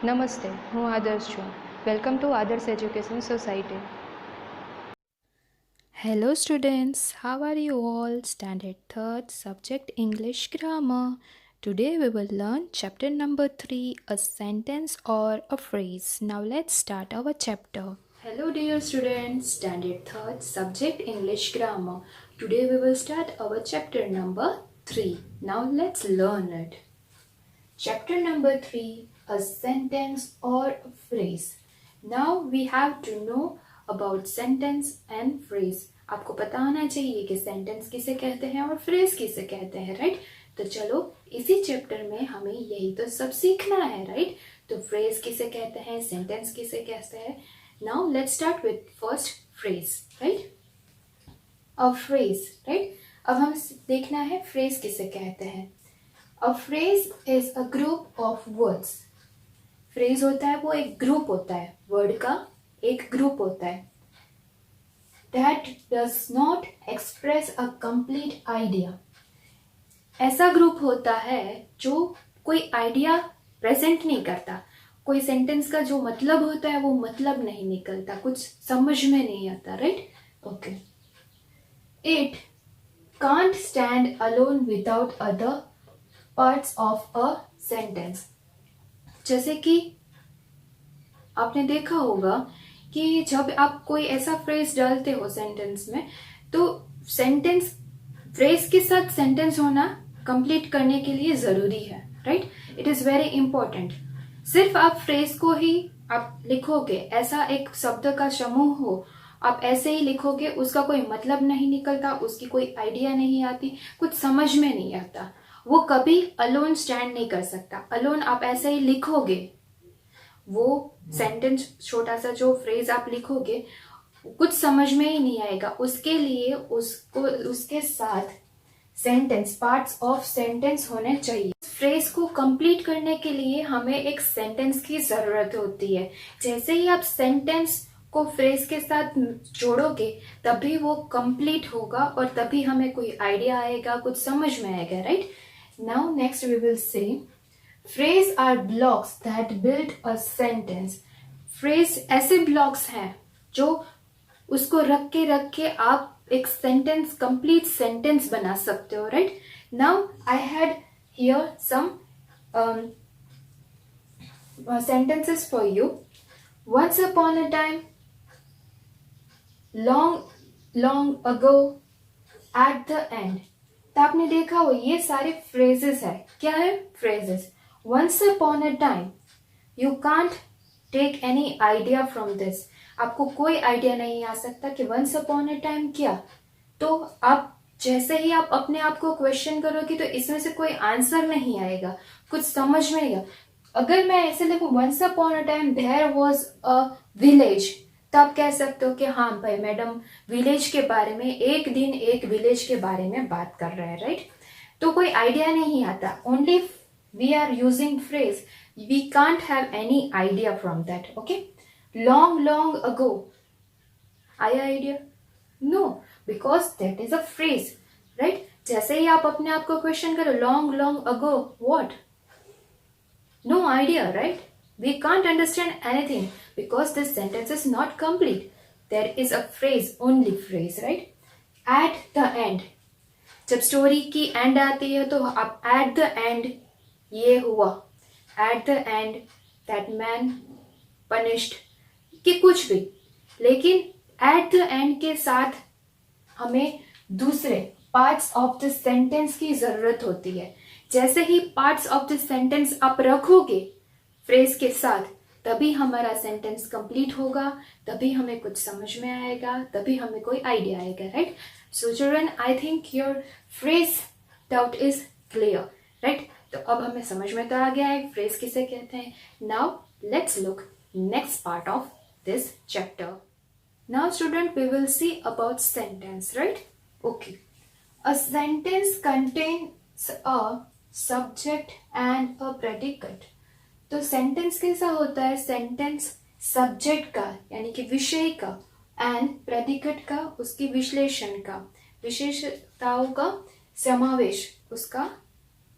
નમસ્તે, હું આદર્શ છું. વેલકમ ટુ આદર્શ education society. Hello students, how are you all? Standard 3rd, subject English grammar. Today we will learn chapter number 3, a sentence or a phrase. Now let's start our chapter. Hello dear students, standard 3rd, subject English grammar. Today we will start our chapter number 3. Now let's learn it. Chapter number 3, a sentence or a phrase. Now we have to know about sentence and phrase. आपको पता होना चाहिए कि sentence किसे कहते हैं और phrase किसे कहते हैं, राइट? तो चलो इसी चैप्टर में हमें यही तो सब सीखना है, राइट? तो फ्रेज किसे कहते हैं, सेंटेंस किसे कहते हैं. Now let's start with first phrase, right? A phrase, right? अब हमें देखना है फ्रेज किसे कहते हैं. A phrase is a group of words. Phrase होता है वो एक ग्रुप होता है, वर्ड का एक ग्रुप होता है. That does not express a complete idea. ऐसा ग्रुप होता है जो कोई आइडिया प्रेजेंट नहीं करता. कोई सेंटेंस का जो मतलब होता है वो मतलब नहीं निकलता, कुछ समझ में नहीं आता, right? Okay. It can't stand alone without other parts of a sentence. जैसे कि आपने देखा होगा कि जब आप कोई ऐसा फ्रेज डालते हो सेंटेंस में, तो सेंटेंस फ्रेज के साथ सेंटेंस होना कंप्लीट करने के लिए जरूरी है, right? It is very important. सिर्फ आप फ्रेज को ही आप लिखोगे, ऐसा एक शब्द का समूह हो, आप ऐसे ही लिखोगे, उसका कोई मतलब नहीं निकलता, उसकी कोई आइडिया नहीं आती, कुछ समझ में नहीं आता, वो कभी अलोन स्टैंड नहीं कर सकता. अलोन आप ऐसे ही लिखोगे, वो सेंटेंस छोटा सा जो फ्रेज आप लिखोगे कुछ समझ में ही नहीं आएगा. उसके लिए उसको उसके साथ सेंटेंस, पार्ट्स ऑफ सेंटेंस होने चाहिए. फ्रेज को कंप्लीट करने के लिए हमें एक सेंटेंस की जरूरत होती है. जैसे ही आप सेंटेंस को फ्रेज के साथ जोड़ोगे तभी वो कंप्लीट होगा और तभी हमें कोई आइडिया आएगा, कुछ समझ में आएगा, right? Now next we will say phrase are blocks that build a sentence. Phrase ऐसे blocks हैं जो उसको रख के आप एक sentence, complete sentence बना सकते हो, right? Now I had here some sentences for you. Once upon a time, long ago, at the end. तो आपने देखा हो ये सारे फ्रेजेस है. क्या है? Phrases. Once upon a time, you can't take any idea from this. आपको कोई आइडिया नहीं आ सकता कि वंस अपॉन अ टाइम क्या. तो आप जैसे ही आप अपने आप को क्वेश्चन करोगे तो इसमें से कोई आंसर नहीं आएगा, कुछ समझ में नहीं आएगा. अगर मैं ऐसे लिखूं once upon a time there was a village, तो आप कह सकते हो कि हाँ भाई मैडम विलेज के बारे में, एक दिन एक विलेज के बारे में बात कर रहे हैं, राइट? तो कोई आइडिया नहीं आता. Only we are using phrase, we can't have any idea from that. Okay. Long ago, आया idea? No, because that is a phrase, right? जैसे ही आप अपने आप को क्वेश्चन करो long ago what, no idea, right? We can't understand anything because this sentence is not complete. There is a phrase, only phrase, right? At the end. जब story की and आती है तो आप at the end ये हुआ, at the end that man punished, कि कुछ भी. लेकिन at the end के साथ हमें दूसरे पार्ट्स ऑफ द सेंटेंस की जरूरत होती है. जैसे ही पार्ट्स ऑफ द सेंटेंस आप रखोगे फ्रेज के साथ, तभी हमारा सेंटेंस कंप्लीट होगा, तभी हमें कुछ समझ में आएगा, तभी हमें कोई आइडिया आएगा, right? So children, I think your phrase doubt is clear, right? तो अब हमें समझ में तो आ गया है फ्रेज किसे कहते हैं. Now let's look next part of this chapter. Now student, we will see about sentence, right? Okay. A sentence contains a subject and a predicate. तो सेंटेंस कैसा होता है? सेंटेंस सब्जेक्ट का यानी कि विषय का, एंड प्रेडिकेट का उसकी विश्लेषण का, विशेषताओं का समावेश उसका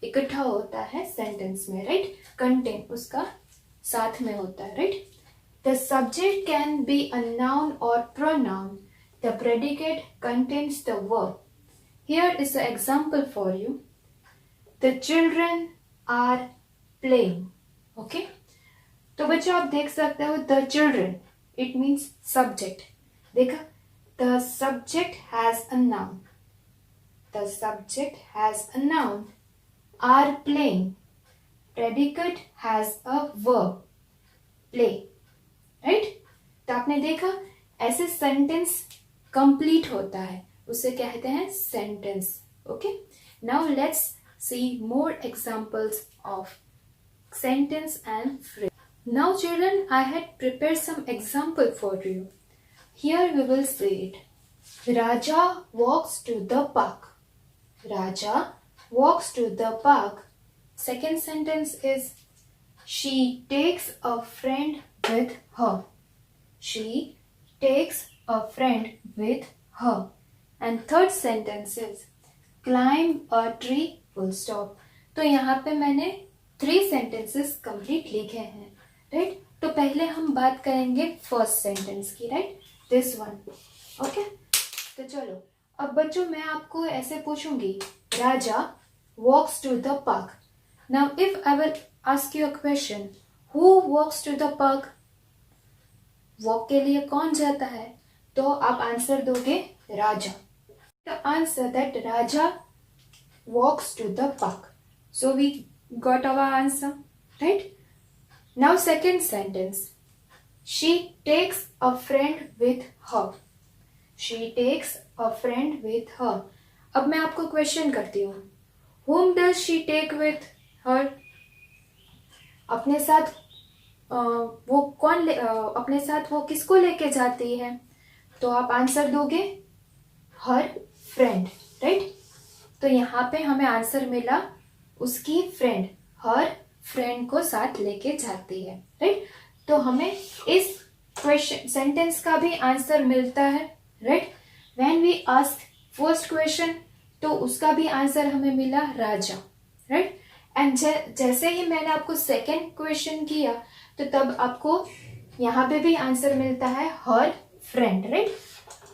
इकट्ठा होता है सेंटेंस में, राइट? कंटेंट उसका साथ में होता है, right? The subject can be a noun और pronoun. The predicate contains the verb. Here is a example for you. The children are playing. Okay, तो बच्चों आप देख सकते हो the children, it means subject. देखा, the subject has a noun. The subject has a noun. Are playing. Predicate has a verb. Play. Right? तो आपने देखा ऐसे सेंटेंस कंप्लीट होता है, उसे कहते हैं sentence. Okay, now let's see more examples of sentence and phrase. Now children, I had prepared some example for you. Here we will see it. Raja walks to the park. Raja walks to the park. Second sentence is she takes a friend with her. She takes a friend with her. And third sentence is climb a tree full stop. तो यहाँ पे मैंने 3 sentences complete लिखे हैं, right? तो पहले हम बात करेंगे first sentence की, right? This one. Okay? तो चलो, अब बच्चों मैं आपको ऐसे पूछूंगी, Raja walks to the park. Now if I will ask you a question, who walks to the park? Walk के लिए कौन जाता है? तो आप आंसर दोगे Raja. The answer that Raja walks to the park. So we got our answer, right? Now second sentence, she takes a friend with her. She takes a friend with her. अब मैं आपको क्वेश्चन करती हूँ, whom does she take with her? अपने साथ वो कौन अपने साथ वो किसको लेके जाती है? तो आप आंसर दोगे her friend, राइट? तो यहाँ पे हमें आंसर मिला उसकी फ्रेंड, her फ्रेंड को साथ लेके जाती है, राइट? तो हमें इस क्वेश्चन सेंटेंस का भी आंसर मिलता है, right? When we ask first question, तो उसका भी आंसर हमें मिला राजा, राइट? एंड जैसे ही मैंने आपको सेकेंड क्वेश्चन किया, तो तब आपको यहाँ पे भी आंसर मिलता है हर फ्रेंड, राइट?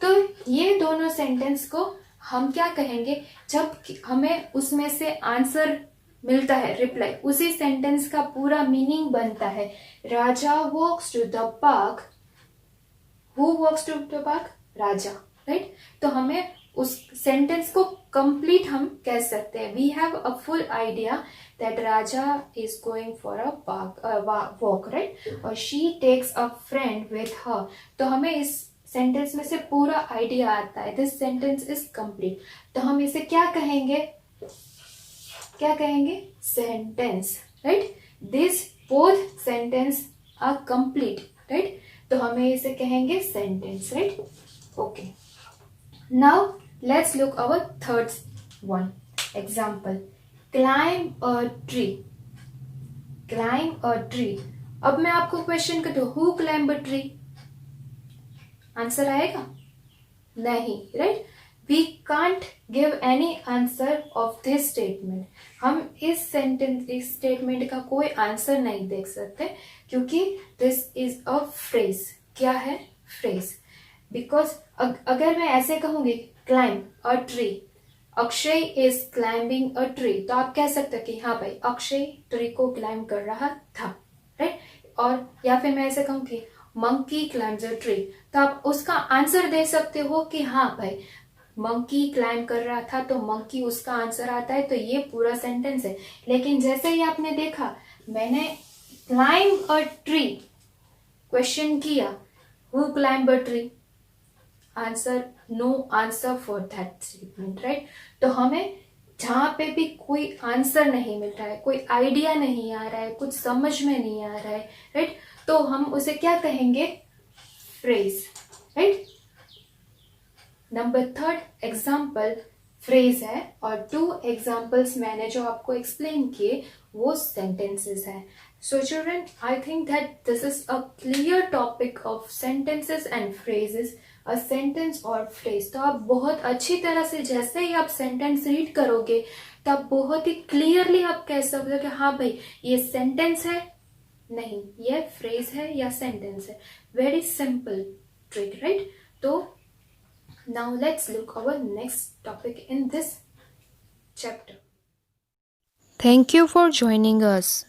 तो ये दोनों सेंटेंस को हम क्या कहेंगे, जब हमें उसमें से आंसर मिलता है, रिप्लाई, उसी सेंटेंस का पूरा मीनिंग बनता है. Raja walks to the park. Who walks to the park? Raja, right? तो हमें उस सेंटेंस को कंप्लीट हम कह सकते हैं. We have a full idea that Raja is going for a park walk, right? और she takes a friend with her. तो हमें इस सेंटेंस में से पूरा आइडिया आता है. This sentence is complete. तो हम इसे क्या कहेंगे? क्या कहेंगे? Sentence, right? This both sentence are complete, right? तो हमें इसे कहेंगे sentence, right? Okay. Now let's look our third one. Example. Climb a tree. Climb a tree. अब मैं आपको क्वेश्चन करती हूँ, who climb a tree? Answer आएगा? नहीं, right? We can't give any answer of this statement. हम इस statement का कोई आंसर नहीं देख सकते, क्योंकि this is a phrase. क्या है? Phrase. बिकॉज अगर मैं ऐसे कहूंगी climb a tree, Akshay is climbing a tree, तो आप कह सकते हो कि हाँ भाई अक्षय ट्री को क्लाइंब कर रहा था, राइट? और या फिर मैं ऐसे कहूंगी मंकी क्लाइम्स अ ट्री, तो आप उसका आंसर दे सकते हो कि हाँ भाई मंकी क्लाइंब कर रहा था, तो मंकी उसका आंसर आता है. तो ये पूरा सेंटेंस है. लेकिन जैसे ही आपने देखा मैंने क्लाइंब अ ट्री क्वेश्चन किया, who climb a tree? Answer, no answer for that statement, right? तो हमें जहां पे भी कोई आंसर नहीं मिल रहा है, कोई आइडिया नहीं आ रहा है, कुछ समझ में नहीं आ रहा है, राइट? तो हम उसे क्या कहेंगे? Phrase, right? Number third example phrase है, और 2 एग्जाम्पल्स मैंने जो आपको एक्सप्लेन किए वो सेंटेंसेस हैं. So children, I think that this is a clear topic of sentences and phrases. A sentence और phrase, तो आप बहुत अच्छी तरह से जैसे ही आप सेंटेंस रीड करोगे तो आप बहुत ही क्लियरली आप कह सकते हो कि हाँ भाई ये सेंटेंस है, नहीं, यह फ्रेज है या सेंटेंस है. Very simple trick, right? तो now let's look our next topic in this chapter. Thank you for joining us.